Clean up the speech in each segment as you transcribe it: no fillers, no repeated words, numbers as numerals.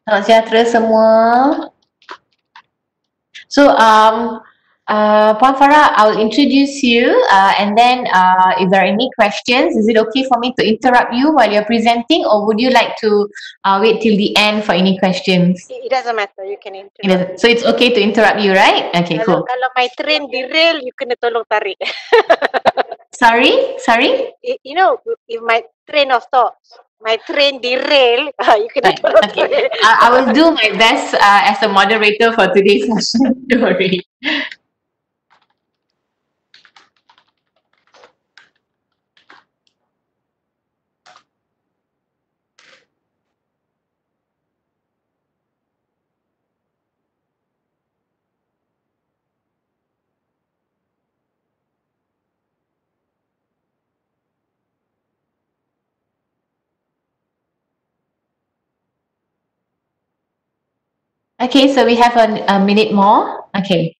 Selamat sejahtera semua. So, Puan Farah, I will introduce you, and then if there are any questions, is it okay for me to interrupt you while you're presenting, or would you like to wait till the end for any questions? It doesn't matter, you can interrupt. So it's okay to interrupt you, right? Okay, cool. Kalau my train derail, you kena tolong tarik. Sorry? You know, if my train of thoughts, my train derail, you kena tolong Okay. tarik. I will do my best as a moderator for today's session. Don't worry. Okay, so we have a minute more. Okay.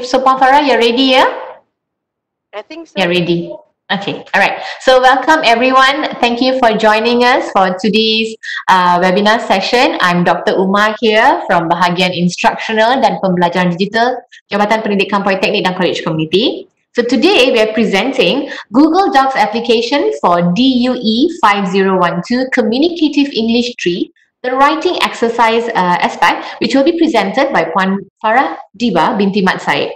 So Puan Farah, you're ready, yeah? I think so. You're ready. Okay, all right. So welcome everyone. Thank you for joining us for today's webinar session. I'm Dr. Umar here from Bahagian Instructional dan Pembelajaran Digital, Jabatan Pendidikan Politeknik dan College Community. So today we are presenting Google Docs application for DUE5012 Communicative English 3, the writing exercise aspect, which will be presented by Puan Farah Diba binti Mat Said.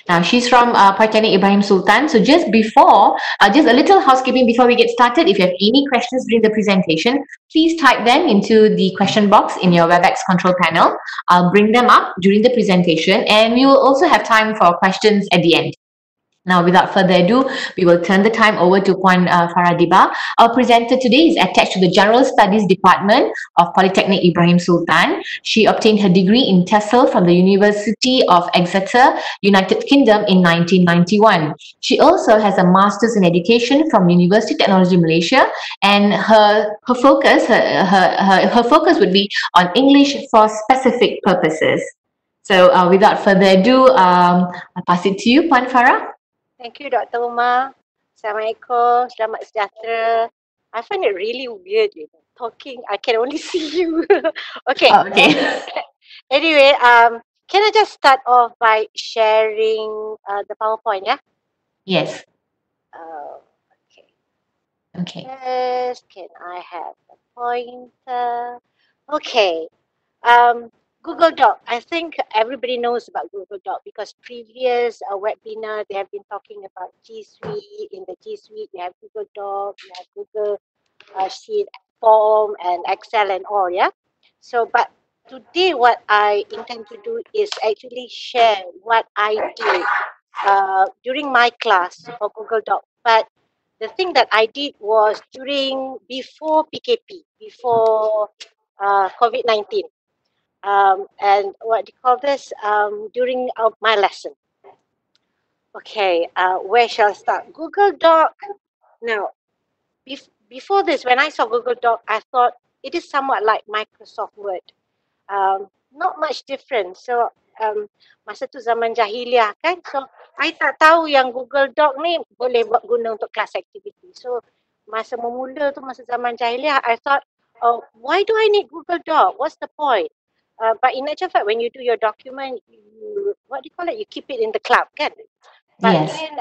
Now, she's from Polytechnic Ibrahim Sultan. So just a little housekeeping before we get started. If you have any questions during the presentation, please type them into the question box in your WebEx control panel. I'll bring them up during the presentation, and we will also have time for questions at the end. Now, without further ado, we will turn the time over to Puan Farah Diba. Our presenter today is attached to the General Studies Department of Polytechnic Ibrahim Sultan. She obtained her degree in TESOL from the University of Exeter, United Kingdom in 1991. She also has a Master's in Education from University of Technology Malaysia, and her focus would be on English for specific purposes. So, without further ado, I'll pass it to you, Puan Farah. Thank you, Dr. Umar. Assalamualaikum, selamat sejahtera. I find it really weird, talking. I can only see you. Okay. Okay. Anyway, can I just start off by sharing the PowerPoint, yeah? Yes. Okay. Okay. Yes, can I have the pointer? Okay. Google Doc. I think everybody knows about Google Doc because previous webinar they have been talking about G Suite. In the G Suite, you have Google Doc, you have Google Sheet, Form, and Excel, and all. Yeah. So, but today, what I intend to do is actually share what I did during my class for Google Doc. But the thing that I did was before PKP, before COVID-19. And what do you call this? During my lesson. Okay, where shall I start? Google Doc. Now, before this, when I saw Google Doc, I thought it is somewhat like Microsoft Word. Not much different. So, masa tu zaman jahiliah kan. So, I tak tahu yang Google Doc ni boleh buat guna untuk class activity. So, masa memula tu, masa zaman jahiliah, I thought, oh, why do I need Google Doc? What's the point? But in actual fact, when you do your document, what do you call it? You keep it in the cloud, kan? But Yes. then,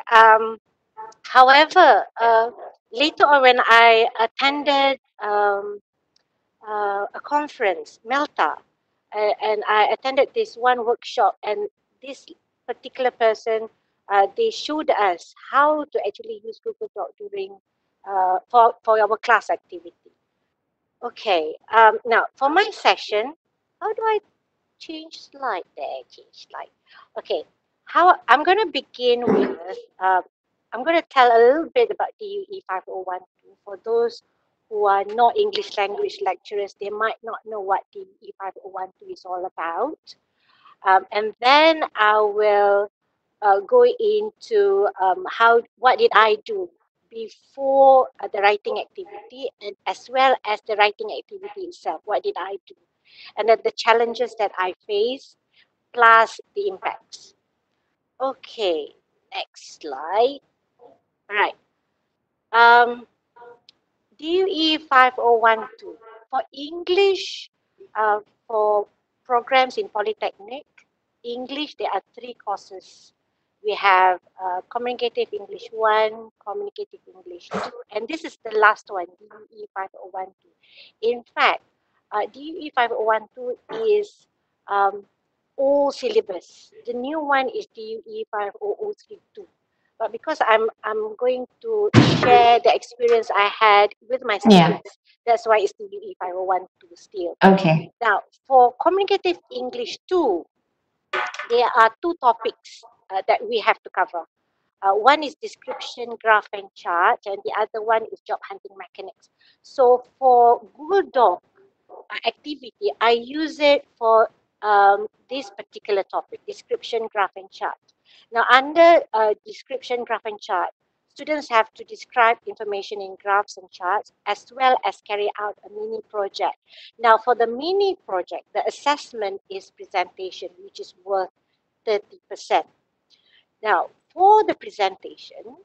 however, later on when I attended a conference, Melta, and I attended this one workshop, and this particular person, they showed us how to actually use Google Doc during for our class activity. Okay, now for my session, how do I change slide there? Change slide. Okay, I'm going to begin with, I'm going to tell a little bit about DUE 5012 for those who are not English language lecturers, they might not know what DUE5012 is all about. And then I will go into what did I do before the writing activity, and as well as the writing activity itself. What did I do? And then the challenges that I face, plus the impacts. Okay, next slide. All right. DUE5012 for English, for programs in Polytechnic, English, there are 3 courses. We have Communicative English 1, Communicative English 2, and this is the last one, DUE5012. In fact, DUE5012 is old syllabus. The new one is DUE50032. But because I'm going to share the experience I had with my students, that's why it's DUE5012 still. Okay. Now, for Communicative English 2, there are 2 topics that we have to cover. One is description, graph, and chart, and the other one is job hunting mechanics. So for Google Doc activity, I use it for this particular topic, description, graph, and chart. Now, under description, graph, and chart, students have to describe information in graphs and charts, as well as carry out a mini project. Now, for the mini project, the assessment is presentation, which is worth 30%. Now, for the presentation,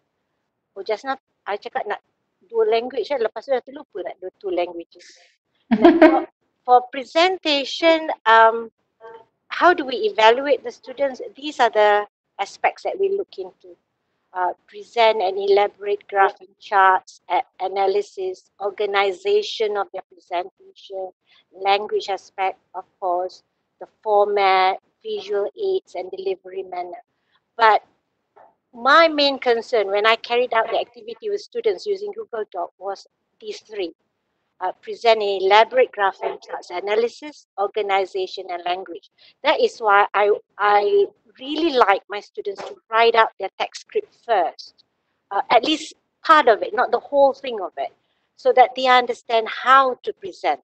just now I cakap nak 2 language kan, lepas tu dah terlupa nak 2 languages. Now, for presentation, how do we evaluate the students? These are the aspects that we look into. Present and elaborate graph and charts, analysis, organization of their presentation, language aspect, of course, the format, visual aids, and delivery manner. But my main concern when I carried out the activity with students using Google Doc was these 3. Present an elaborate graph and charts, analysis, organization, and language. That is why I really like my students to write out their text script first, at least part of it, not the whole thing of it, so that they understand how to present.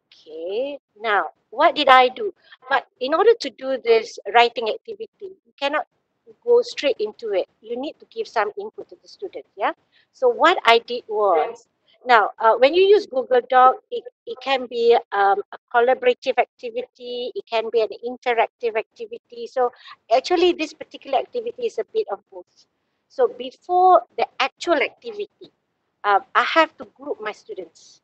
Okay, now what did I do? But in order to do this writing activity, you cannot go straight into it. You need to give some input to the student. Yeah. So what I did was, now when you use Google Doc, it can be a collaborative activity. It can be an interactive activity. So actually, this particular activity is a bit of both. So before the actual activity, I have to group my students.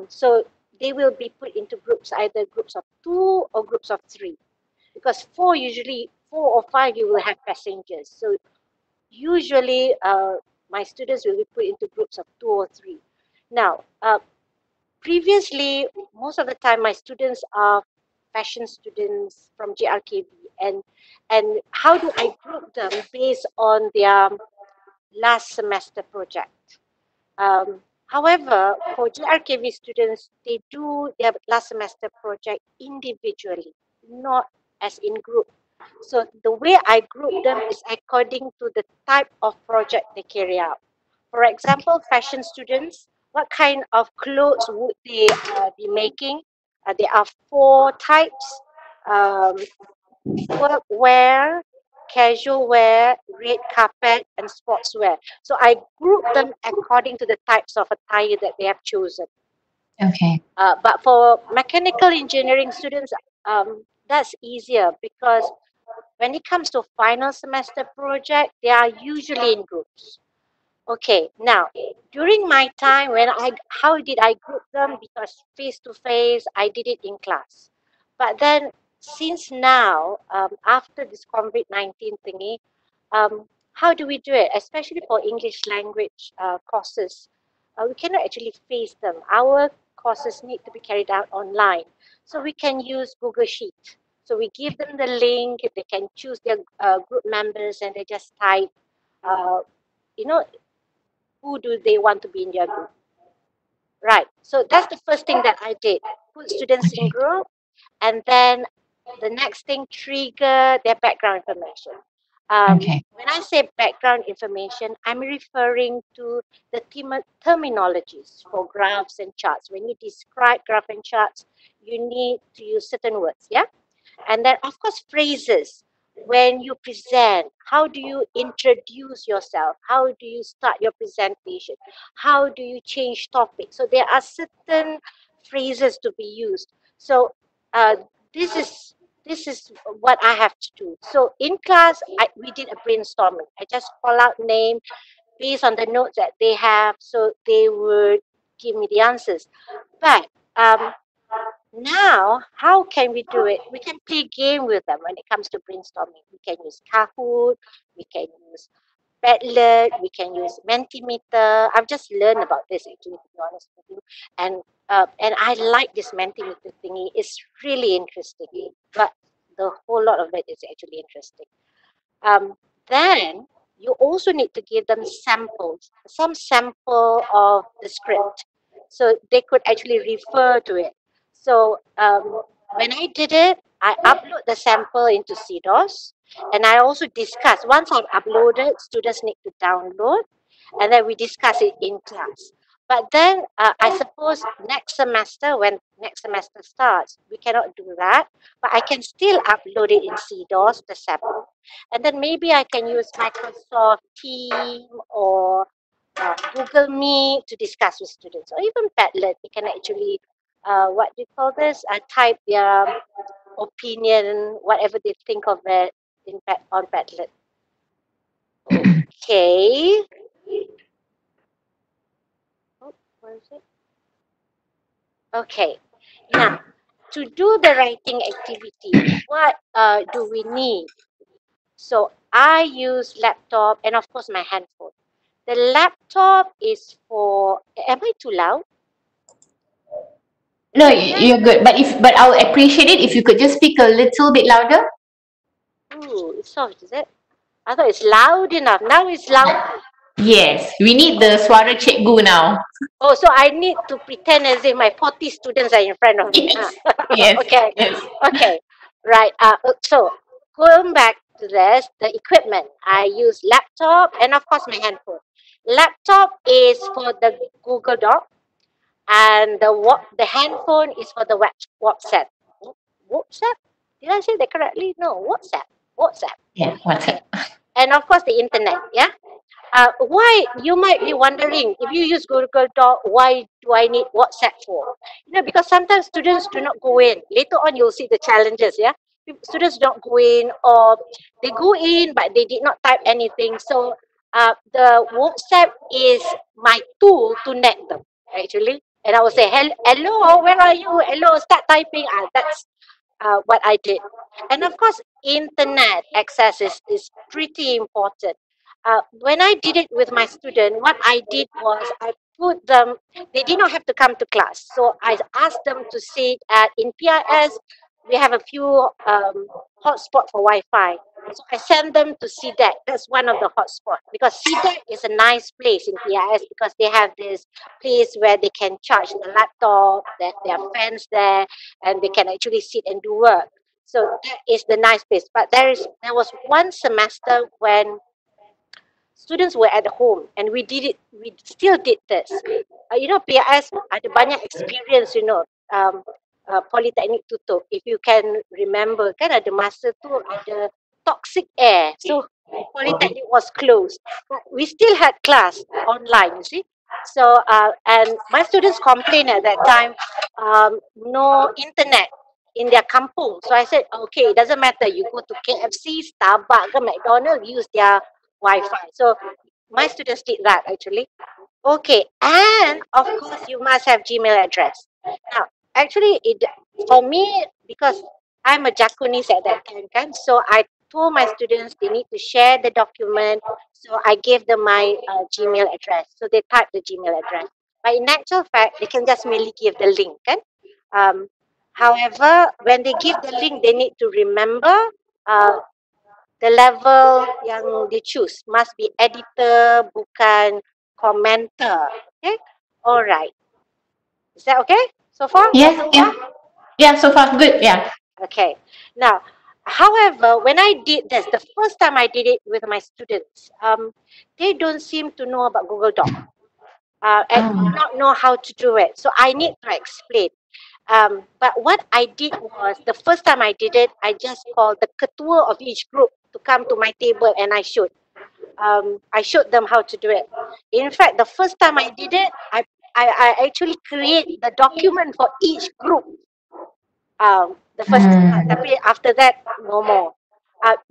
So they will be put into groups, either groups of 2 or groups of 3. Because 4 or 5 you will have passengers. So usually my students will be put into groups of 2 or 3. Now, previously, most of the time my students are fashion students from JRKV, and how do I group them based on their last semester project? However, for JRKV students, they do their last semester project individually, not as in group. So the way I group them is according to the type of project they carry out. For example, fashion students, what kind of clothes would they be making? There are 4 types: workwear, casual wear, red carpet, and sportswear. So I group them according to the types of attire that they have chosen. Okay. But for mechanical engineering students, that's easier, because when it comes to final semester project, they are usually in groups. Okay, now during my time, how did I group them? Because face to face, I did it in class. But then since now, after this COVID-19 thingy, how do we do it? Especially for English language courses, we cannot actually face them. Our courses need to be carried out online, so we can use Google Sheet. So we give them the link. They can choose their group members, and they just type, you know, who do they want to be in their group. Right. So that's the first thing that I did. Put students in group, and then the next thing, trigger their background information. Okay. When I say background information, I'm referring to the terminologies for graphs and charts. When you describe graph and charts, you need to use certain words, yeah? And then, of course, phrases. When you present, how do you introduce yourself? How do you start your presentation? How do you change topic? So there are certain phrases to be used. So uh, this is this is what I have to do. So in class, we did a brainstorming. I just call out name based on the notes that they have, so they would give me the answers. But now, how can we do it? We can play game with them when it comes to brainstorming. We can use Kahoot, we can use Padlet, we can use Mentimeter. I've just learned about this actually, to be honest with you. And I like this Mentimeter thingy. It's really interesting, but the whole lot of it is actually interesting. Um, then you also need to give them samples, some sample of the script, so they could actually refer to it. So when I did it, I upload the sample into CDOS, and I also discuss. Once I've uploaded, students need to download, and then we discuss it in class. But then I suppose when next semester starts, we cannot do that. But I can still upload it in CDOS, the sample. And then maybe I can use Microsoft Team or Google Meet to discuss with students, or even Padlet. They can actually, what do you call this? Type their opinion, whatever they think of it on Padlet. Okay. Oh, where is it? Okay. Now, to do the writing activity, what do we need? So I use laptop and of course my handphone. The laptop is for. Am I too loud? No, you're good. But I would appreciate it if you could just speak a little bit louder. Ooh, it's soft, is it? I thought it's loud enough. Now it's loud. Yes, we need the suara cikgu now. Oh, so I need to pretend as if my 40 students are in front of me. Yes, yes, Okay, yes. okay, right. So going back to this, the equipment. I use laptop and of course my handphone. Laptop is for the Google Doc, and the handphone is for the WhatsApp. WhatsApp? Did I say that correctly? No, WhatsApp. WhatsApp. Yeah, what's Okay. up? And of course the internet. Yeah. Why, you might be wondering, if you use Google Doc, why do I need WhatsApp for? Because sometimes students do not go in. Later on, you'll see the challenges. Yeah, students don't go in, or they go in but they did not type anything. So the WhatsApp is my tool to net them actually. And I will say, hello, where are you? Hello, start typing. That's what I did. And of course, internet access is pretty important. When I did it with my student, what I did was I put them, they did not have to come to class. So I asked them to sit in PIS. We have a few hotspot for Wi-Fi. So I sent them to CDEC. That's one of the hotspots, because CDEC is a nice place in PIS because they have this place where they can charge the laptop, there are fans there, and they can actually sit and do work. So that is the nice place. But there was one semester when students were at home and we still did this. PIS ada banyak experience, Polytechnic tutup. If you can remember, kan ada masa tu ada toxic air. So Polytechnic was closed. But we still had class online, you see. So, and my students complained at that time, no internet in their kampung. So I said, okay, it doesn't matter. You go to KFC, Starbucks, McDonald's, use their Wi-Fi. So my students did that actually. Okay, and of course you must have Gmail address. Now, actually, for me, because I'm a Japanese at that time, kan, so I told my students they need to share the document. So I gave them my Gmail address. So they type the Gmail address. But in actual fact, they can just merely give the link, kan. However, when they give the link, they need to remember the level yang they choose must be editor, bukan commenter. Okay? Alright. Is that okay? So far? Yes, yeah. Yeah, so far good. Yeah. Okay. Now, However, when I did this, the first time I did it with my students, they don't seem to know about Google Doc and do Oh. not know how to do it. So I need to explain. But what I did was, the first time I did it, I just called the ketua of each group to come to my table, and I showed them how to do it. In fact, the first time I did it, I actually create the document for each group. The first time, tapi after that, no more.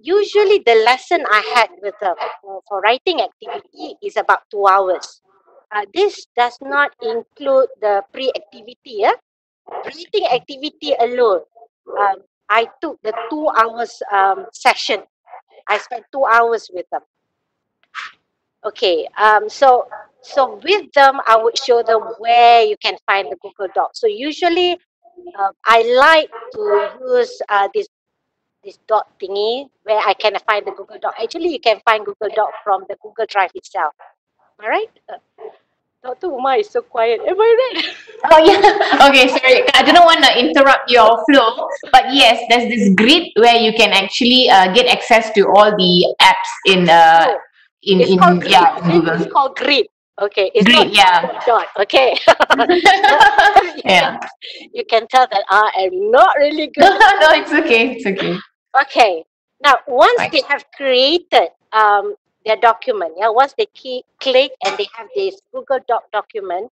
Usually, the lesson I had with them for writing activity is about 2 hours. This does not include the pre-activity. Writing activity alone, I took the 2 hours session. I spent 2 hours with them. Okay, so with them, I would show them where you can find the Google Doc. So usually, I like to use this dot thingy where I can find the Google Doc. Actually, you can find Google Doc from the Google Drive itself. Am I right? Dr. Uma is so quiet. Am I right? Oh yeah. Okay, sorry. I don't want to interrupt your flow, but yes, there's this grid where you can actually get access to all the apps in No, it's called grid. yeah, in Google. It's called grid. Okay, it's Grid, not yeah. dot. Okay. Yeah. You can tell that I am not really good. No, it's okay. It's okay. Okay. Now, once Right. they have created their document, once they click and they have this Google Doc document,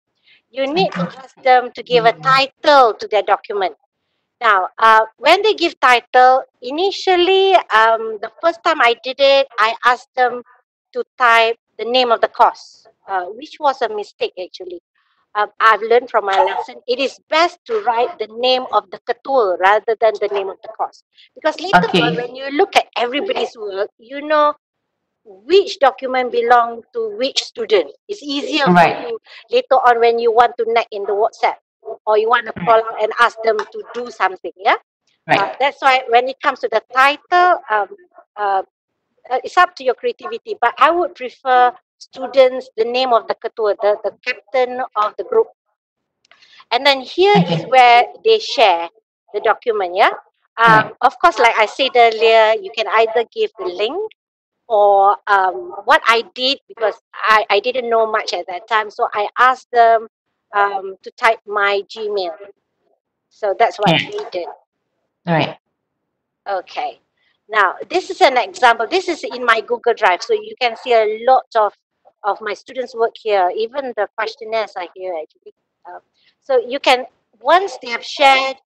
you need to ask them to give a title to their document. Now, when they give title, initially, the first time I did it, I asked them to type the name of the course, which was a mistake actually. I've learned from my lesson, it is best to write the name of the ketua rather than the name of the course. Because later on, Okay. when you look at everybody's work, you know which document belong to which student. It's easier for Right. you later on when you want to nag in the WhatsApp or you want to call out and ask them to do something. Yeah. Right. That's why when it comes to the title, it's up to your creativity. But I would prefer students the name of the ketua, the captain of the group. And then here is Okay. where they share the document. Yeah. Right. Of course, like I said earlier, you can either give the link or what I did, because I didn't know much at that time, so I asked them to type my Gmail. So that's what Yeah. they did. All right. Okay. Now, this is an example. This is in my Google Drive, so you can see a lot of my students' work here. Even the questionnaires are here, actually. So you can, once they have shared,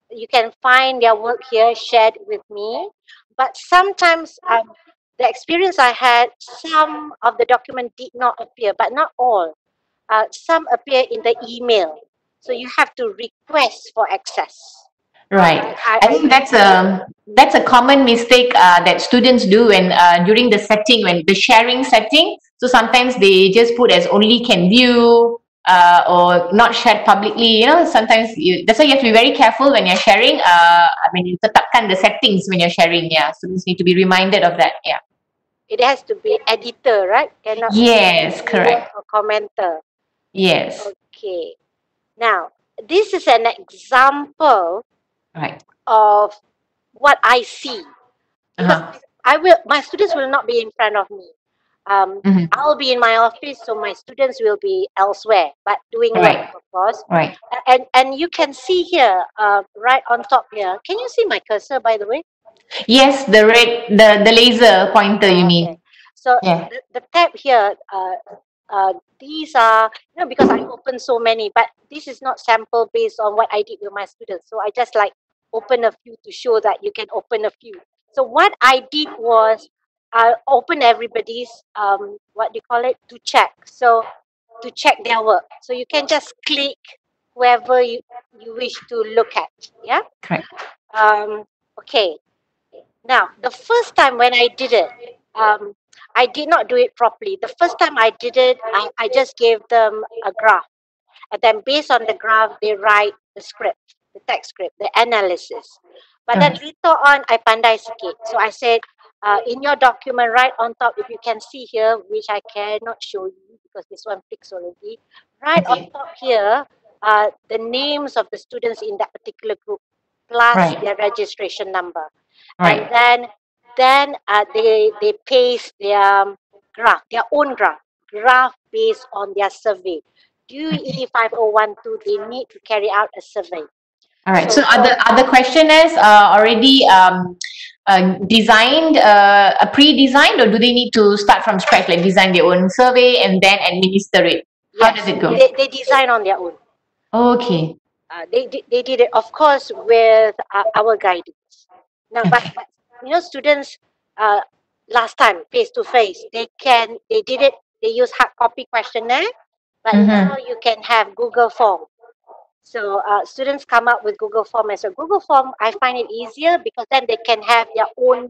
you can find their work here shared with me. But sometimes the experience I had, some of the document did not appear, but not all. Some appear in the email. So you have to request for access. Right. I think that's a common mistake that students do when during the setting, when the sharing setting. So sometimes they just put as only can view or not shared publicly. You know, sometimes that's why you have to be very careful when you're sharing. I mean, you tetapkan the settings when you're sharing. Yeah, students need to be reminded of that. Yeah. it has to be editor, right? Cannot Yes, be viewer correct. or commenter. Yes. Okay. Now, this is an example Right. of what I see, because Uh-huh. my students will not be in front of me. Mm-hmm. I'll be in my office, so my students will be elsewhere, but doing work, Right. of course. Right. And you can see here, right on top here. Can you see my cursor, by the way? Yes, the red, the laser pointer. You Okay. mean? So Yeah. the tab here, these are, because I open so many, but this is not sample based on what I did with my students. So I just like open a few to show that you can open a few. So what I did was I open everybody's, what do you call it, to check. So to check their work. So you can just click whoever you wish to look at. Yeah. Correct. Okay. Now, the first time when I did it, I did not do it properly. The first time I did it, I just gave them a graph. And then based on the graph, they write the script, the text script, the analysis. But then later on, I pandai sikit. So I said, in your document, right on top, if you can see here, which I cannot show you because this one fixed already, right on Okay. top here, the names of the students in that particular group plus Right. their registration number. And Right. then they paste their graph, their own graph based on their survey. Okay. DUE5012, they need to carry out a survey. All right. So So are the questionnaires already designed, pre-designed, or do they need to start from scratch, like design their own survey and then administer it? How does yes, it go? they design on their own. Okay. They did it, of course, with our guidance. Now, Okay. but students uh, last time face to face, they did it. They use hard copy questionnaire, but now Mm-hmm. you can have Google Form. So students come up with Google Form as a Google Form. I find it easier because then they can have their own.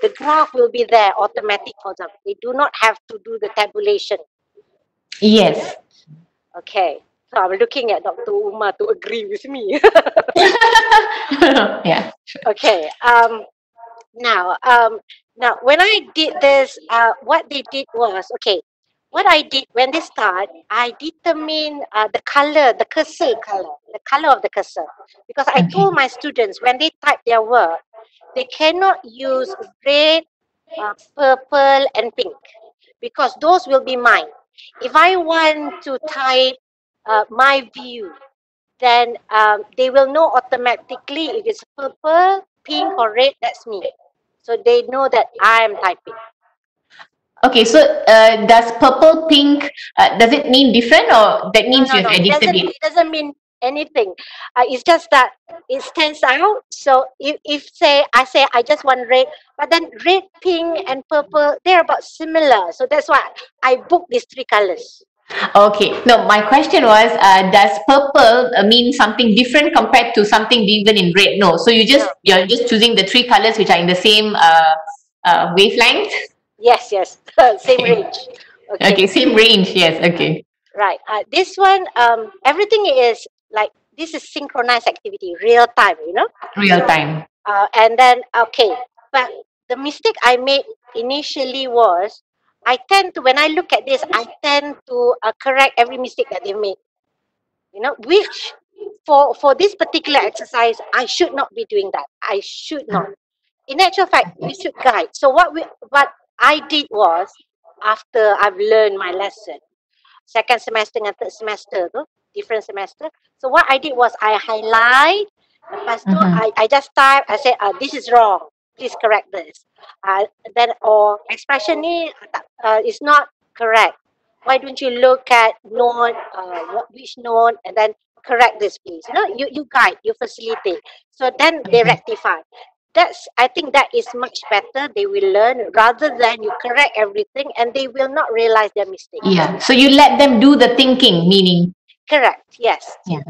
The graph will be there automatic for them. They do not have to do the tabulation. Yes. Okay. So I'm looking at Dr. Uma to agree with me. Yeah. Okay. Now, now when I did this, what they did was, okay, what I did when they start, I determine the color, the color of the cursor, because I Okay. told my students when they type their work, they cannot use red, purple, and pink, because those will be mine. If I want to type my view, then they will know automatically if it's purple, pink, or red, that's me. So they know that I am typing. Okay. So does purple, pink, does it mean different, or that No, means no, you've no. edited it? It doesn't mean anything. It's just that it stands out. So if say I just want red, but then red, pink, and purple, they're about similar. So that's why I booked these three colors. Okay. No, my question was, does purple mean something different compared to something given in red? No. So No. you're just choosing the three colors which are in the same wavelength. Yes, yes. Same Okay. range. Okay. Okay. Same range. Yes. Okay. Right. This one, everything is like this is synchronized activity, real time. Real So, time. and then okay, but the mistake I made initially was I tend to when I look at this, I tend to correct every mistake that they made. Which for this particular exercise, I should not be doing that. I should not. In actual fact, we should guide. So what I did was after I've learned my lesson second semester and third semester tu, different semester. So what I did was I highlight, lepas tu Mm-hmm. I just type, I said, this is wrong, please correct this. Then or expression ni is not correct. Why don't you look at note, which note, and then correct this, please. You guide, you facilitate. So then they Okay. rectify. I think that is much better. They will learn rather than you correct everything and they will not realize their mistake. Yeah. So you let them do the thinking, meaning. Correct. Yes. Yeah.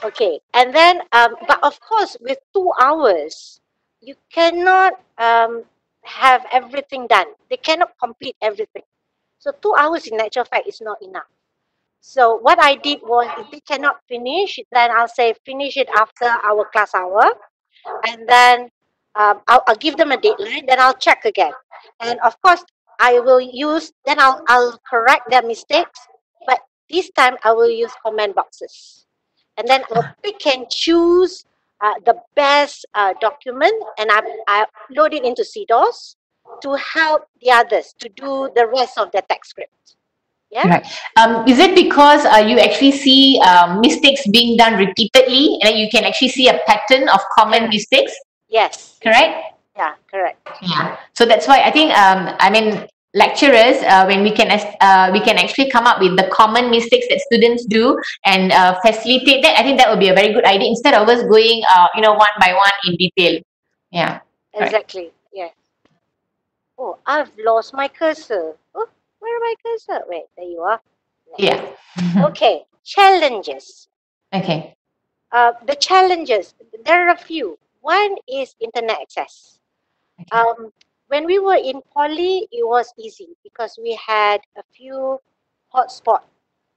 Okay. And then, but of course, with 2 hours, you cannot have everything done. They cannot complete everything. So 2 hours in actual fact is not enough. So what I did was, if they cannot finish, then I'll say finish it after our class hour, and then I'll give them a deadline. Then I'll check again, and of course I will use. Then I'll correct their mistakes, but this time I will use comment boxes, and then I'll pick and choose the best document, and I upload it into CDOS to help the others to do the rest of the text script. Yeah. Right. Is it because you actually see mistakes being done repeatedly, and then you can actually see a pattern of common Correct. mistakes? Yes. Correct. Yeah. Correct. Yeah. So that's why I think I mean lecturers when we can actually come up with the common mistakes that students do and facilitate that. I think that would be a very good idea instead of us going one by one in detail. Yeah. Right. Exactly. Yeah. Oh, I've lost my cursor. Oh, where am I cursor? Wait, there you are. Yeah. Okay, challenges. Okay. The challenges, there are a few. One is internet access. Okay. When we were in poly, it was easy because we had a few hotspots.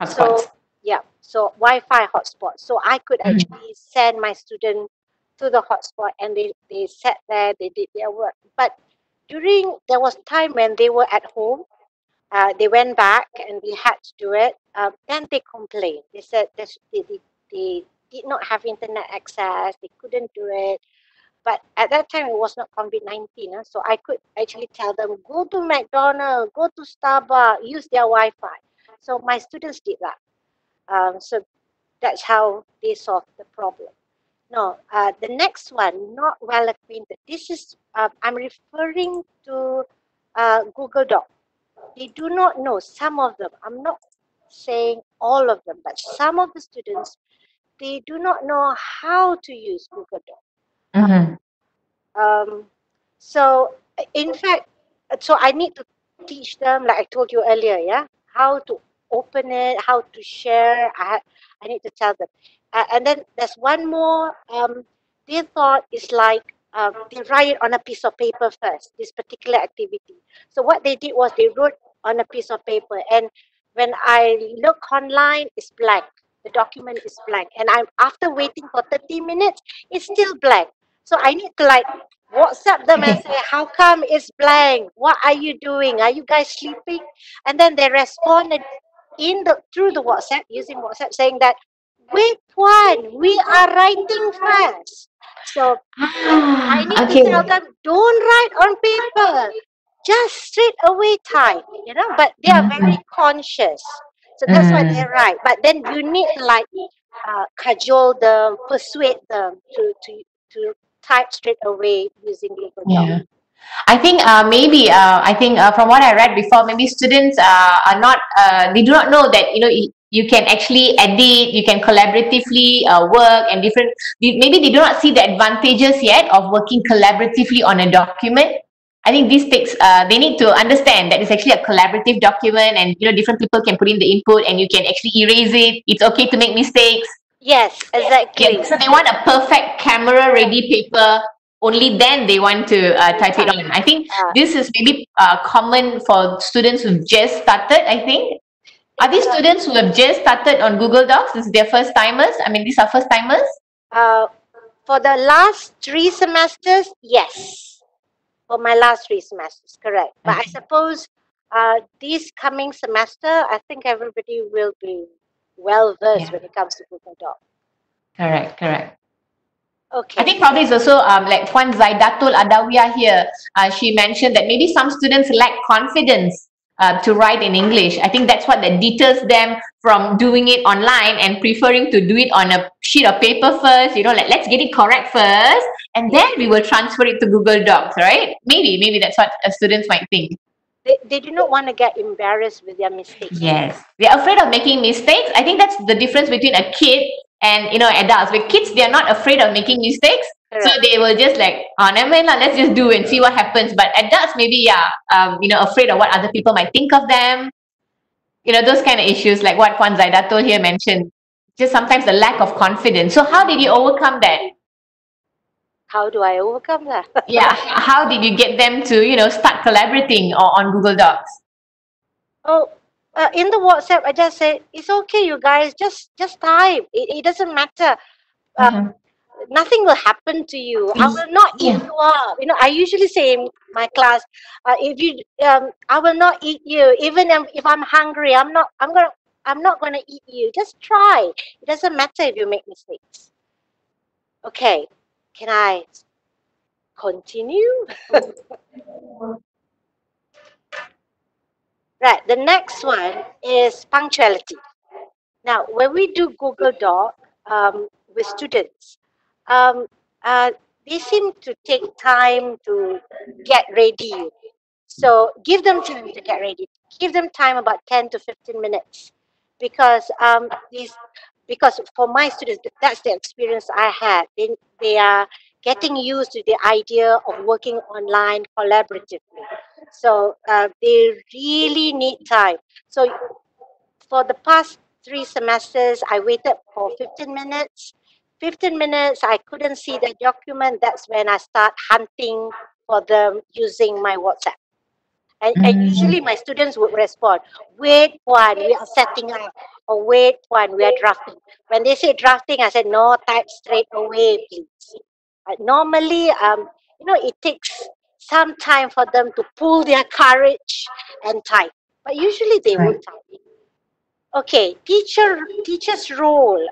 Hotspots. So, yeah, so Wi-Fi hotspot. So I could Mhm. actually send my student to the hotspot and they sat there, they did their work. But there was time when they were at home, they went back and we had to do it. Then they complained. They said they did not have internet access, they couldn't do it. But at that time, it was not COVID-19. So I could actually tell them, go to McDonald's, go to Starbucks, use their Wi-Fi. So my students did that. So that's how they solved the problem. No, the next one, not well acquainted. This is, I'm referring to Google Doc. They do not know, some of them, I'm not saying all of them, but some of the students, they do not know how to use Google Doc. Mm-hmm. So in fact, so I need to teach them, like I told you earlier, yeah, how to open it, how to share. I need to tell them. And then there's one more. They thought it's like they write it on a piece of paper first, this particular activity. So what they did was they wrote on a piece of paper, and when I look online, it's blank. The document is blank, and I'm after waiting for 30 minutes, it's still blank. So I need to like WhatsApp them and say, how come it's blank? What are you doing? Are you guys sleeping? And then they responded through the WhatsApp, using WhatsApp, saying that, wait one, we are writing fast. So I need to Okay. tell them, don't write on paper. Just straight away type, but they are very conscious. So that's why they write. But then you need to like cajole them, persuade them to type straight away using Google Docs. Yeah. I think maybe I think from what I read before, maybe students are not they do not know that you can actually edit, you can collaboratively work and different. Maybe they do not see the advantages yet of working collaboratively on a document. I think this takes they need to understand that it's actually a collaborative document, and different people can put in the input, and you can actually erase it. It's okay to make mistakes. Yes, exactly. Yeah, so they want a perfect camera ready paper. Only then they want to type it on. I think this is maybe common for students who've just started. I think are these students who have just started on Google Docs? This is their first timers. I mean, these are first timers. For the last 3 semesters, yes. For my last 3 semesters, correct. But I suppose this coming semester, I think everybody will be well versed when it comes to Google Docs. Correct. Okay. I think probably it's also like Puan Zaidatul Adawiyah here. She mentioned that maybe some students lack confidence to write in English. I think that's what that deters them from doing it online and preferring to do it on a sheet of paper first. Like let's get it correct first, and then we will transfer it to Google Docs, right? Maybe that's what students might think. They do not want to get embarrassed with their mistakes. Yes, they're afraid of making mistakes. I think that's the difference between a kid and adults. With kids, they're not afraid of making mistakes. Correct. So they will just like, oh, never mind, let's just do it and see what happens. But adults maybe afraid of what other people might think of them. Those kind of issues like what Puan Zaidatul here mentioned. Just sometimes the lack of confidence. So how did you overcome that? How do I overcome that? Yeah, how did you get them to start collaborating on Google Docs? Oh, in the WhatsApp, I just said, it's okay, you guys, just type. It doesn't matter. Nothing will happen to you. I will not eat you up. I usually say in my class, I will not eat you. Even if I'm hungry, I'm not gonna eat you. Just try. It doesn't matter if you make mistakes. Okay, can I continue? Right, the next one is punctuality. Now, when we do Google Doc with students, they seem to take time to get ready. So give them time to get ready. Give them time about 10 to 15 minutes, because because for my students, that's the experience I had. They are getting used to the idea of working online collaboratively. So they really need time. So for the past 3 semesters, I waited for 15 minutes. 15 minutes, I couldn't see the document. That's when I start hunting for them using my WhatsApp. And usually my students would respond, wait one, we are setting up, or wait one, we are drafting. When they say drafting, I said, no, type straight away, please. Normally, it takes some time for them to pull their courage and type. But usually they would type. Okay, teacher's role.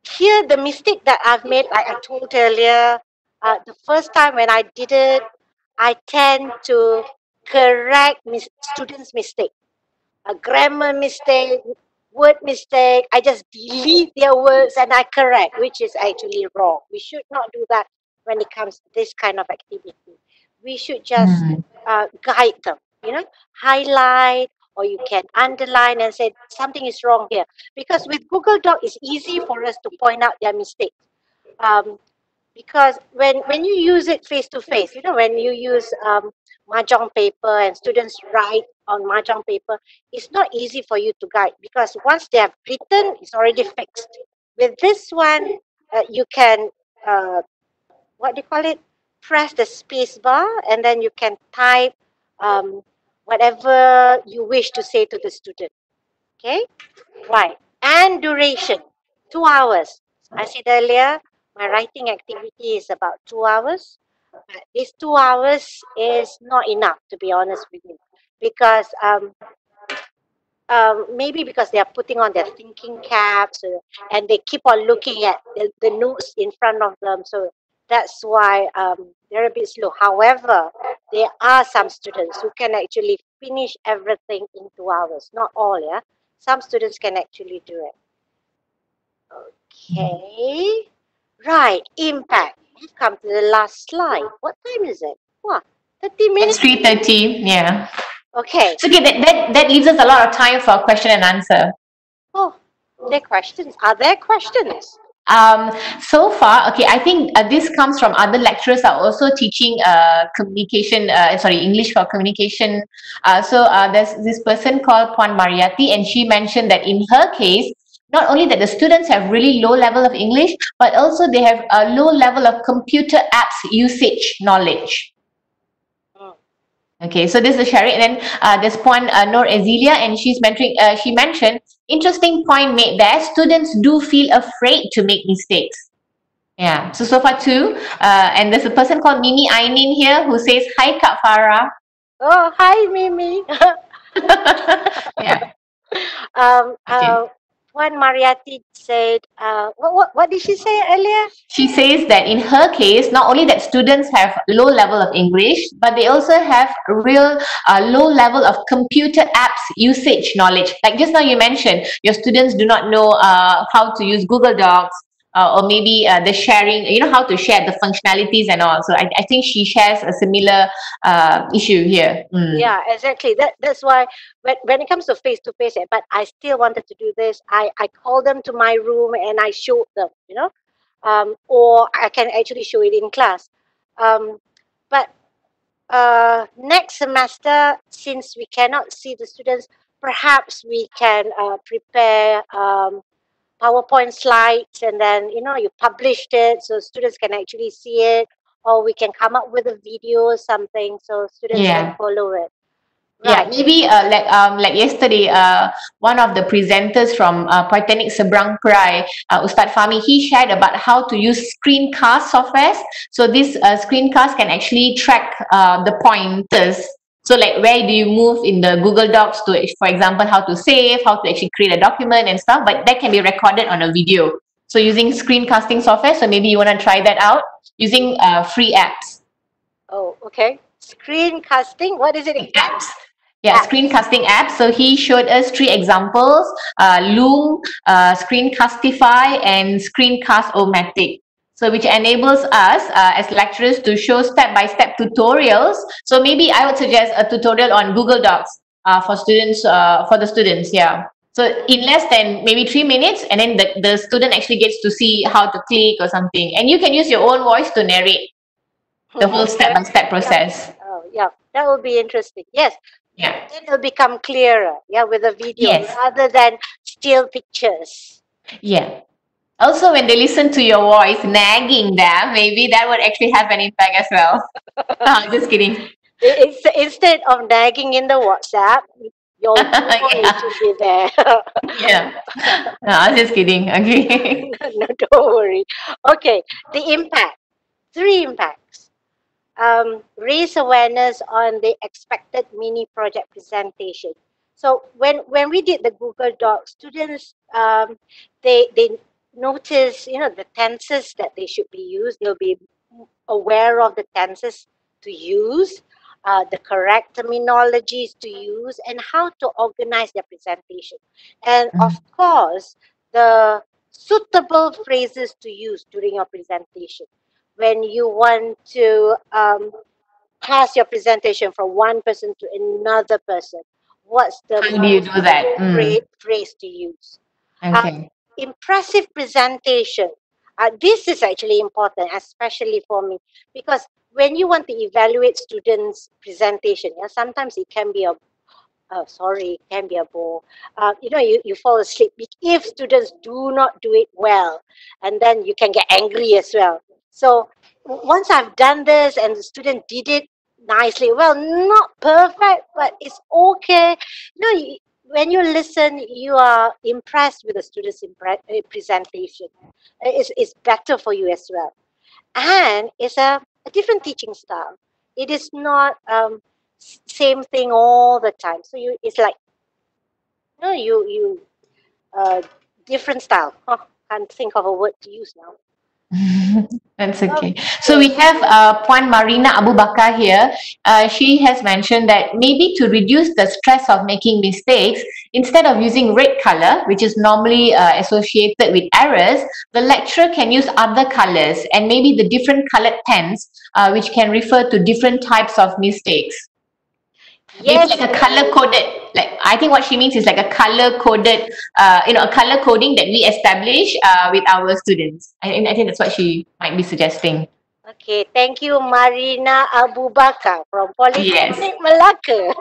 here the mistake that I've made, like I told earlier, the first time when I did it, I tend to correct students' mistake, a grammar mistake, word mistake. I just delete their words and I correct, which is actually wrong. We should not do that when it comes to this kind of activity. We should just Mm. guide them, highlight, or you can underline and say something is wrong here. Because with Google Doc, it's easy for us to point out their mistakes. Um, because when you use it face to face, when you use mahjong paper and students write on mahjong paper, it's not easy for you to guide because once they have written, it's already fixed. With this one, you can what do you call it? Press the space bar and then you can type um, whatever you wish to say to the student. Okay, right. And duration, 2 hours. I said earlier, my writing activity is about 2 hours. But these 2 hours is not enough, to be honest with you, because maybe because they are putting on their thinking caps and they keep on looking at the notes in front of them. So that's why they're a bit slow. However, there are some students who can actually finish everything in 2 hours. Not all, yeah. Some students can actually do it. Okay. Right. Impact. We've come to the last slide. What time is it? Wow, 30 It's minutes. 3:30. Yeah. Okay. So okay, that leaves us a lot of time for question and answer. Oh, there are questions. Are there questions? So far, okay, I think this comes from other lecturers are also teaching English for communication. There's this person called Puan Mariati, and she mentioned that in her case, not only that the students have really low level of English, but also they have a low level of computer apps usage knowledge. Mm. Okay, so this is Sherry, and then there's Puan Nur Azilia, and she mentioned interesting point made there. Students do feel afraid to make mistakes. Yeah, so far two, and there's a person called Mimi Ainin here who says hi, Kak Farah. Oh, hi, Mimi. Yeah. um, Okay. uh, when Mariati said, what did she say earlier? She says that in her case, not only that students have low level of English, but they also have real low level of computer apps usage knowledge. Like just now you mentioned, your students do not know how to use Google Docs, or maybe the sharing, how to share the functionalities and all. So I think she shares a similar issue here. Mm. Yeah, exactly. That's why when it comes to face, but I still wanted to do this. I called them to my room and I showed them, or I can actually show it in class. But next semester, since we cannot see the students, perhaps we can prepare PowerPoint slides and then you published it so students can actually see it, or we can come up with a video or something so students can Yeah. follow it. Yeah, Right. maybe like yesterday, one of the presenters from Polytechnic Seberang Perai, Ustad Fahmi, he shared about how to use screencast software. So this screencast can actually track the pointers. So like where do you move in the Google Docs to, for example, how to save, how to actually create a document and stuff, but that can be recorded on a video. So using screencasting software, so maybe you want to try that out using free apps. Oh, okay. Screencasting. What is it again? Apps. Yeah, Apps. screencasting apps. So he showed us three examples: Loom, Screencastify, and Screencast-O-Matic. So which enables us as lecturers to show step-by-step tutorials. So maybe I would suggest a tutorial on Google Docs for students, for the students. Yeah. So in less than maybe 3 minutes, and then the student actually gets to see how to click or something. And you can use your own voice to narrate the whole step-by-step process. Oh, yeah. That will be interesting. Yes. Yeah. Then it'll become clearer. Yeah, with a video Yes. rather than still pictures. Yeah. Also, when they listen to your voice nagging them, maybe that would actually have an impact as well. Just kidding. Instead of nagging in the WhatsApp, your voice should be there. Yeah. No, I was just kidding. Okay. No, don't worry. Okay, the impact. 3 impacts. Raise awareness on the expected mini project presentation. So when we did the Google Docs, students they notice, the tenses that they should be used. They'll be aware of the tenses to use, the correct terminologies to use, and how to organize their presentation. And of course, the suitable phrases to use during your presentation. When you want to pass your presentation from one person to another person, what's the How do you most do that? phrase to use? Okay. Impressive presentation. This is actually important, especially for me, because when you want to evaluate students' presentation, yeah, sometimes it can be a sorry, it can be a bore. You fall asleep if students do not do it well, and then you can get angry as well. So once I've done this and the student did it nicely, well, not perfect, but it's okay. When you listen, you are impressed with the student's presentation. It's better for you as well, and it's a different teaching style. It is not same thing all the time. So it's like you uh, different style. Can't think of a word to use now. That's okay. So we Okay. have Puan Marina Abu Bakar here. She has mentioned that maybe to reduce the stress of making mistakes, instead of using red color, which is normally associated with errors, the lecturer can use other colors and maybe the different colored pens, which can refer to different types of mistakes. Maybe Yes, like a color coded, like I think what she means is like a color coded, a color coding that we establish with our students. I think that's what she might be suggesting. okay. Thank you, Marina Abu Bakar from Yes. Polytechnic Melaka.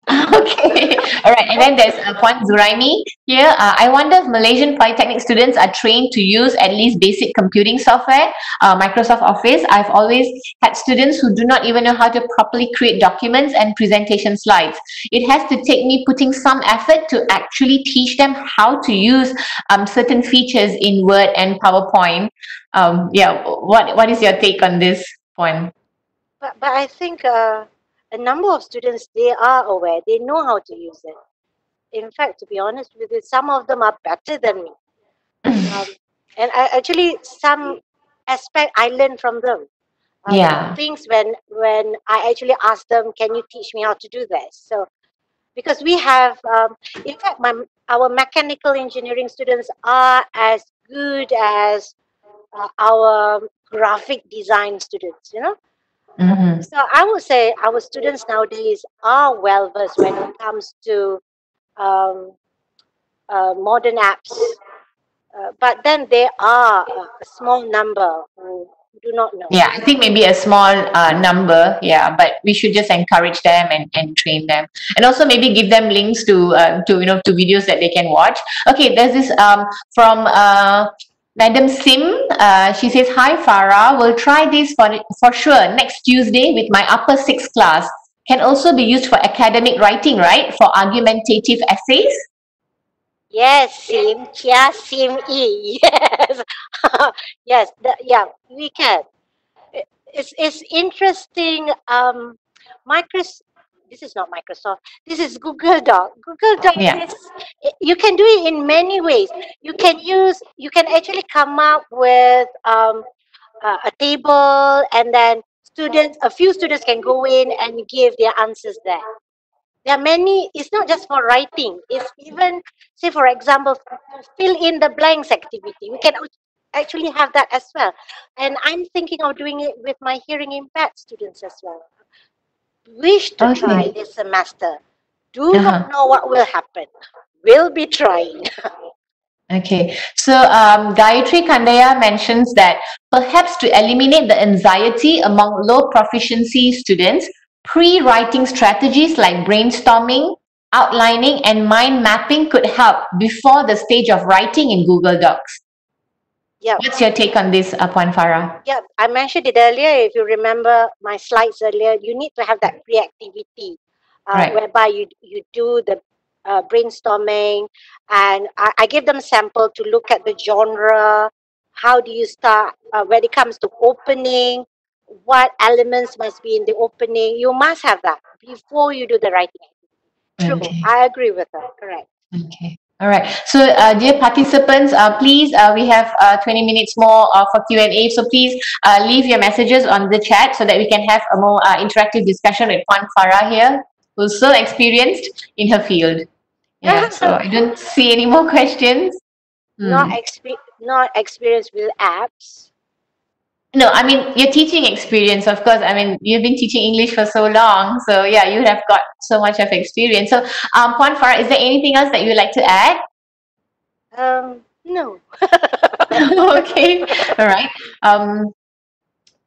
Okay. All right. And then there's Puan Zuraimi here. I wonder if Malaysian Polytechnic students are trained to use at least basic computing software, Microsoft Office. I've always had students who do not even know how to properly create documents and presentation slides. It has to take me putting some effort to actually teach them how to use certain features in Word and PowerPoint. Yeah. What is your take on this, Puan? But I think a number of students, they are aware. They know how to use it. In fact, to be honest with you, some of them are better than me. Um, and actually, some aspect I learned from them. There are Yeah. things when I actually ask them, can you teach me how to do this? So because we have, in fact, our mechanical engineering students are as good as our graphic design students. Mm-hmm. So I would say our students nowadays are well versed when it comes to um, modern apps. But then there are a small number who do not know. Yeah, I think maybe a small number. Yeah, but we should just encourage them and train them, and also maybe give them links to videos that they can watch. Okay, there's this from Madam Sim. She says, "Hi Farah, we'll try this for sure next Tuesday with my upper sixth class. Can also be used for academic writing, right? For argumentative essays." Yes, sim, chia, sim, e. Yes, yes, yeah, we can. It's interesting. Microsoft. This is not Microsoft. This is Google Doc. Google Doc Yeah. is. You can do it in many ways. You can actually come up with a table, and then a few students can go in and give their answers there. There are many. It's not just for writing. It's even, say for example, fill in the blanks activity. We can actually have that as well. And I'm thinking of doing it with my hearing impaired students as well. Wish to try Okay. this semester. Do not Uh-huh. know what will happen. Will be trying. Okay, so Gayatri Kandaya mentions that perhaps to eliminate the anxiety among low proficiency students, pre-writing strategies like brainstorming, outlining, and mind mapping could help before the stage of writing in Google Docs. Yeah. What's your take on this, Puan Farah? Yeah, I mentioned it earlier. If you remember my slides earlier, you need to have that pre-activity, Right. whereby you do the brainstorming, and I give them sample to look at the genre. How do you start when it comes to opening? What elements must be in the opening? You must have that before you do the writing. True, Okay. I agree with that. Correct. Okay. All right. So, dear participants, please, we have 20 minutes more for Q&A. So please leave your messages on the chat so that we can have a more interactive discussion with Puan Farah here, who's so experienced in her field. Yeah. So I don't see any more questions. Not Hmm. not experienced with apps. No, I mean your teaching experience, of course. I mean you've been teaching English for so long, so yeah, you have got so much of experience. So, Puan Farah, is there anything else that you'd like to add? No. Okay, all right. All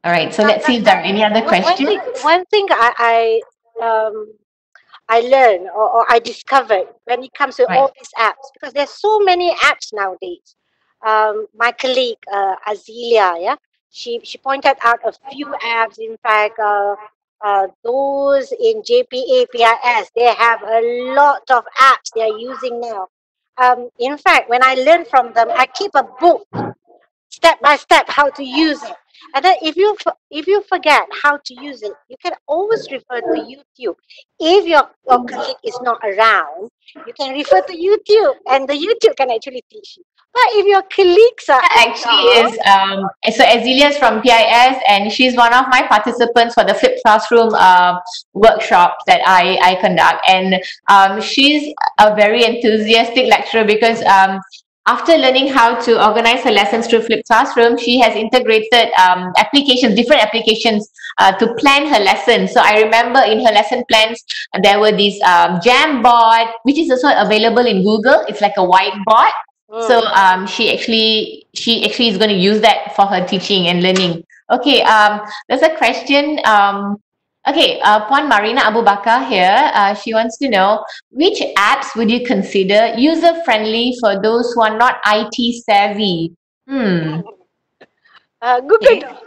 right. So let's see if there are any other questions. One thing I learned or I discovered when it comes to Right. all these apps, because there's so many apps nowadays. My colleague Azealia, yeah, she pointed out a few apps. In fact, those in JPA PIS, they have a lot of apps they are using now. In fact, when I learn from them, I keep a book step by step how to use it. And then if you forget how to use it, you can always refer to YouTube. If your colleague is not around, you can refer to YouTube, and the YouTube can actually teach you. But if your colleagues are Actually around, is so Azealia is from PIS and she's one of my participants for the flipped classroom workshops that I conduct, and she's a very enthusiastic lecturer because after learning how to organize her lessons through flipped classroom, she has integrated different applications to plan her lessons. So I remember in her lesson plans there were these Jamboard, which is also available in Google. It's like a whiteboard. So she actually is going to use that for her teaching and learning. Okay, there's a question. Okay, Puan Marina Abu Bakar here. She wants to know which apps would you consider user friendly for those who are not IT savvy? Hmm. Google Okay. Doc.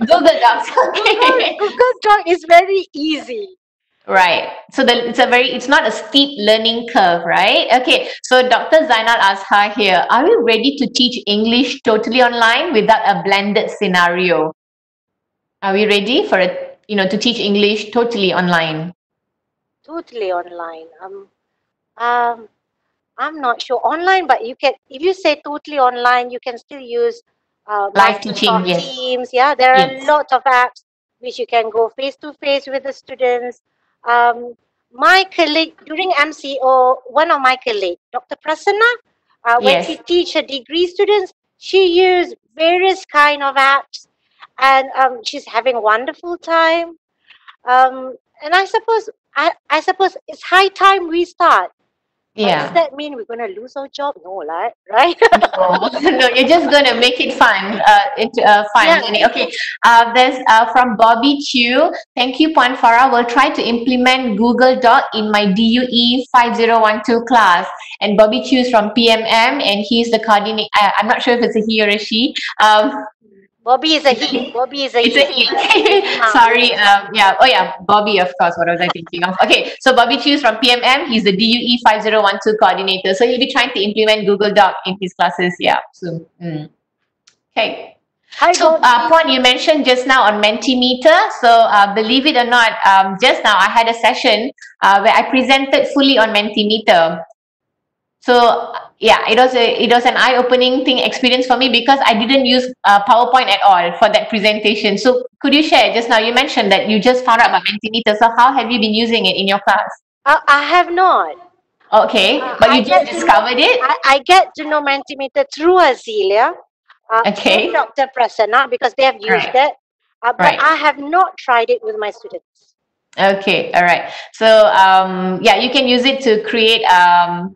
Google Docs. Okay. Google Doc is very easy. Right. So it's not a steep learning curve, right? Okay. So Dr. Zainal Azhar here. Are we ready to teach English totally online without a blended scenario? Are we ready for to teach English totally online? Totally online. Um, I'm not sure online, but you can, if you say totally online, you can still use Live teaching, Microsoft yes. Teams. Yeah, there are Yes. lots of apps which you can go face to face with the students. Um, my colleague during MCO, one of my colleagues, Dr. Prasanna, when she Yes. teach her degree students, she used various kind of apps, and she's having wonderful time. And I suppose it's high time we start. But does Yeah. that mean we're going to lose our job? No, right? No, no, you're just gonna make it fun. Fun Yeah. learning. Okay. There's from Bobby Chu. Thank you, Puan Farah. Will try to implement Google Doc in my DUE5012 class. And Bobby Chu is from PMM, and he's the coordinator. I'm not sure if it's a he or a she. Bobby is a It's a he. he. Bobby is a It's a he. he. Sorry. Yeah. Oh, yeah. Bobby, of course. What was I thinking of? Okay. So Bobby Chu from PMM. He's the DUE5012 coordinator. So he'll be trying to implement Google Doc in his classes. Yeah. So. Okay. Hi, So, Bobby. Puan, you mentioned just now on Mentimeter. So, believe it or not, just now I had a session where I presented fully on Mentimeter. So, yeah, it was an eye-opening thing experience for me because I didn't use PowerPoint at all for that presentation. So, could you share? Just now you mentioned that you just found out about Mentimeter. So, how have you been using it in your class? I have not. Okay, but I you just get to know. discovered it. I get to know Mentimeter through Azealia, through Okay, Dr. Prasanna, because they have used right, it. But right. I have not tried it with my students. Okay, all right. So, yeah, you can use it to create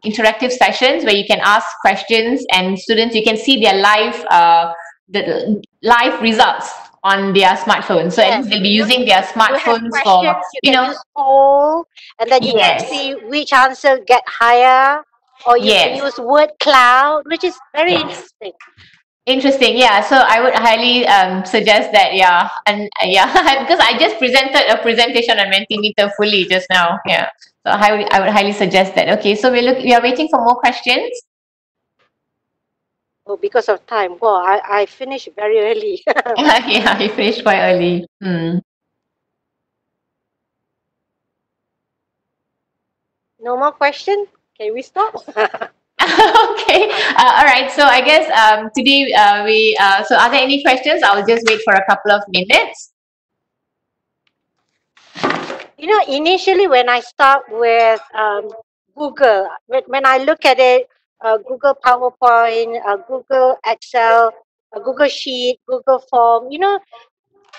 interactive sessions where you can ask questions and students, you can see their the live results on their smartphone. So at Yes. least they'll be using their You have smartphones for, questions, you can use poll, and then you can yes, see which answer get higher, or you can yes, use word cloud, which is very yes. interesting. Interesting, yeah. So I would highly suggest that, yeah, and yeah, because I just presented a presentation on Mentimeter fully just now, yeah. So I would highly suggest that. Okay, so we are waiting for more questions. Oh, because of time. Well, I finished very early. Yeah, you finished quite early. No more question? Can we stop? Okay. All right. So I guess today so are there any questions? I'll just wait for a couple of minutes. You know, initially when I start with Google, when I look at it, Google PowerPoint, Google Excel, Google Sheet, Google Form, you know,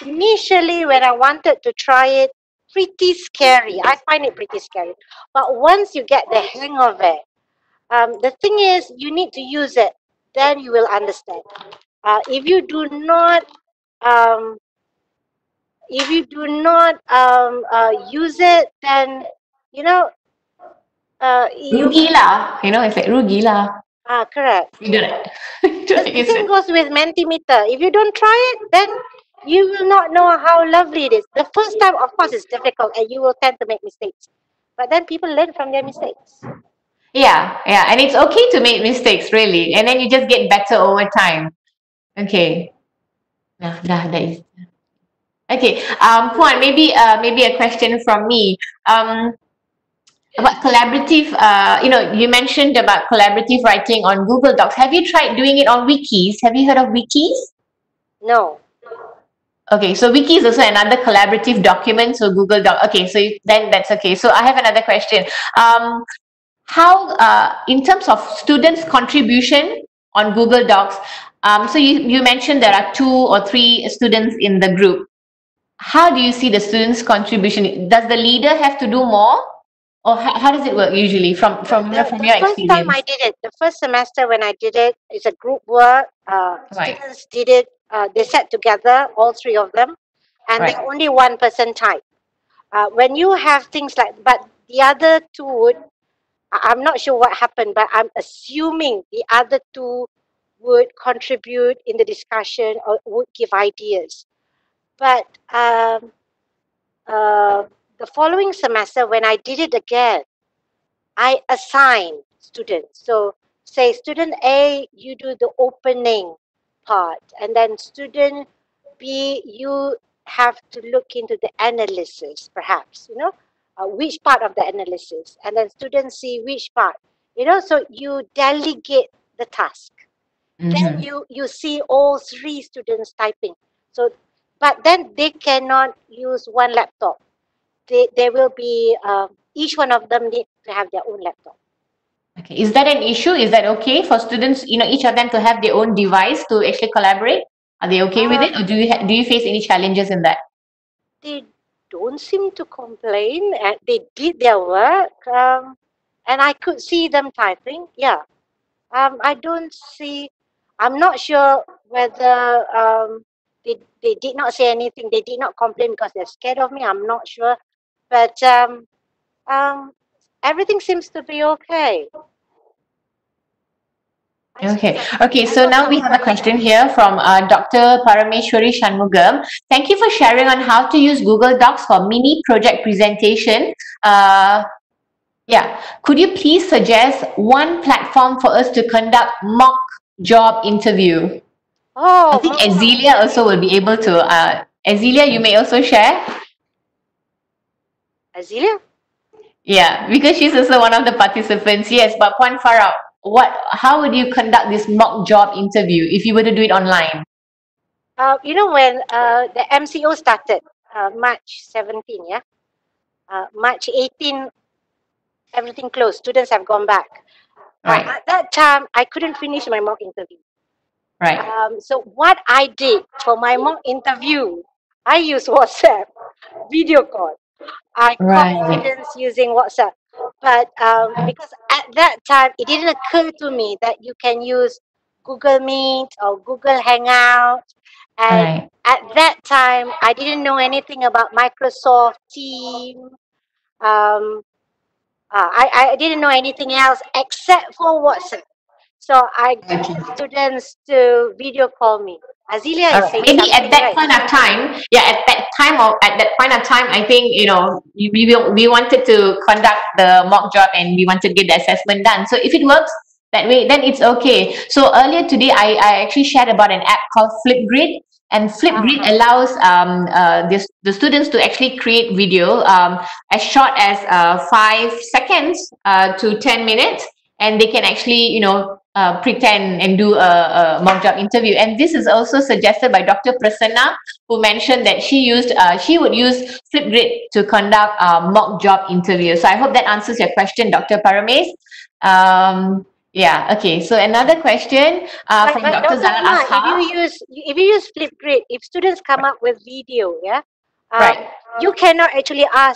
initially when I wanted to try it, pretty scary. I find it pretty scary. But once you get the hang of it, the thing is you need to use it. Then you will understand. If you do not um, use it, then you know you Rugi lah. You know, it's like rugi lah. correct. You don't, you don't The use same it. goes with Mentimeter. If you don't try it, then you will not know how lovely it is. The first time, of course, is difficult, and you will tend to make mistakes. But then people learn from their mistakes. Yeah, yeah, and it's okay to make mistakes, really, and then you just get better over time. Okay. That is. Okay, Puan, maybe a question from me. About collaborative, you mentioned about collaborative writing on Google Docs. Have you tried doing it on wikis? Have you heard of wikis? No. Okay, so wiki is also another collaborative document, so Google Doc. Okay, so then that's okay. So I have another question. How, in terms of students' contribution on Google Docs, so you mentioned there are 2 or 3 students in the group. How do you see the students' contribution? Does the leader have to do more? Or how does it work usually from your The first time I experience? did it, the first semester when I did it, it's a group work. Right, Students did it. They sat together, all 3 of them, and then right, only one person typed. When you have things like, but the other 2 would, I'm not sure what happened, but I'm assuming the other 2 would contribute in the discussion or would give ideas. But the following semester, when I did it again, I assigned students. So say student A, you do the opening part, and then student B, you have to look into the analysis, perhaps, which part of the analysis, and then student C, which part, so you delegate the task. Then you see all 3 students typing. So, but then they cannot use one laptop. They will be, each one of them need to have their own laptop. okay. Is that an issue? Is that okay for students, each of them to have their own device to actually collaborate? Are they okay with it, or do you face any challenges in that? They don't seem to complain. And they did their work, and I could see them typing. Yeah, I don't see. I'm not sure whether they did not say anything. They did not complain because they're scared of me. I'm not sure, but everything seems to be okay. Okay. So now we have a question here from Dr. Parameshwari Shanmugam. Thank you for sharing on how to use Google Docs for mini project presentation. Could you please suggest one platform for us to conduct mock job interview? I think Azealia also will be able to. Azealia, you may also share. Azealia? Yeah, because she's also one of the participants. Yes, but Puan Farah, how would you conduct this mock job interview if you were to do it online? When the MCO started, March 17, yeah? March 18, everything closed. Students have gone back. Right. At that time, I couldn't finish my mock interview. Right. So what I did for my mock interview, I used WhatsApp, video call. I called students using WhatsApp. But because at that time, it didn't occur to me that you can use Google Meet or Google Hangout. And at that time, I didn't know anything about Microsoft Teams. I didn't know anything else except for WhatsApp. So I got students to video call me. Azealia is saying maybe at that point of time, at that point of time, I think we wanted to conduct the mock job and we wanted to get the assessment done. So if it works that way, then it's okay. So earlier today, I actually shared about an app called Flipgrid, And Flipgrid allows the students to actually create video as short as 5 seconds to 10 minutes, and they can actually, pretend and do a mock job interview. And this is also suggested by Dr. Prasanna, who mentioned that she would use Flipgrid to conduct mock job interviews. So I hope that answers your question, Dr. Parames. Yeah, okay. So another question from Dr. Zalan Ashar. If you use Flipgrid, if students come up with video, Right. you cannot actually ask